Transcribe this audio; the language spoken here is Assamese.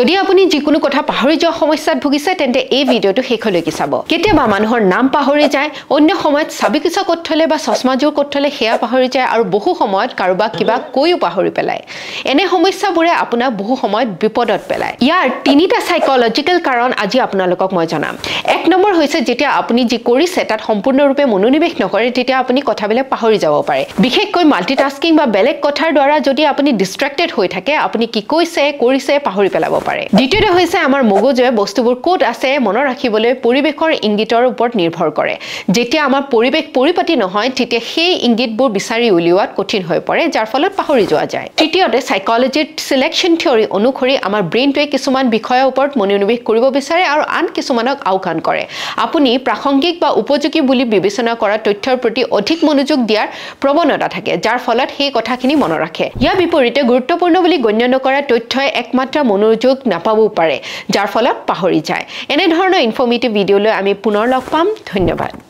যদি আপুনি যিকোনো কথা পাহৰি যোৱা সমস্যাত ভুগিছে তেন্তে এই ভিডিঅটো শেষলৈকে চাব কেতিয়াবা মানুহৰ নাম পাহৰি যায় অন্য সময়ত চাবিকিছা ক'ত থলে বা চশমাযোৰ ক'ত থলে সেয়া পাহৰি যায় আৰু বহু সময়ত কাৰোবাক কিবা কৈও পাহৰি পেলায় এনে সমস্যাবোৰে আপোনাক বহু সময়ত বিপদত পেলায় ইয়াৰ তিনিটা সাইকোলজিক্যাল কাৰণ আজি আপোনালোকক মই জনাম এক নম্বৰ হৈছে যেতিয়া আপুনি যি কৰিছে তাত সম্পূৰ্ণৰূপে মনোনিৱেশ নকৰে তেতিয়া আপুনি কথাবিলাক পাহৰি যাব পাৰে বিশেষকৈ মাল্টিটাস্কিং বা বেলেগ কথাৰ দ্বাৰা যদি আপুনি ডিস্ট্ৰাক্টেড হৈ থাকে আপুনি কি কৈছে কৰিছে পাহৰি পেলাব পাৰে দ্বিতীয়তে হৈছে আমাৰ মগজুৱে বস্তুবোৰ ক'ত আছে মনত ৰাখিবলৈ পৰিৱেশৰ ইংগিতৰ ওপৰত নিৰ্ভৰ কৰে যেতিয়া আমাৰ পৰিৱেশ পৰিপাটি নহয় তেতিয়া সেই ইংগিতবোৰ বিচাৰি উলিওৱাত কঠিন হৈ পৰে যাৰ ফলত পাহৰি যোৱা যায় তৃতীয়তে সাইকোলজিৰ সিলেকশন থিওৰি অনুসৰি আমাৰ ব্ৰেইনটোৱে কিছুমান বিষয়ৰ ওপৰত মনোনিৱেশ কৰিব বিচাৰে আৰু আন কিছুমানক আওকাণ কৰে আপুনি প্ৰাসংগিক বা উপযোগী বুলি বিবেচনা কৰা তথ্যৰ প্ৰতি অধিক মনোযোগ দিয়াৰ প্ৰৱণতা থাকে যাৰ ফলত সেই কথাখিনি মনত ৰাখে ইয়াৰ বিপৰীতে গুৰুত্বপূৰ্ণ বুলি গণ্য নকৰা তথ্যই একমাত্ৰ মনোযোগ নাপাবও পাৰে যাৰ ফলত পাহৰি যায় এনে ধৰণৰ ইনফৰ্মেটিভ ভিডিঅ'লৈ আমি পুনৰ লগ পাম ধন্যবাদ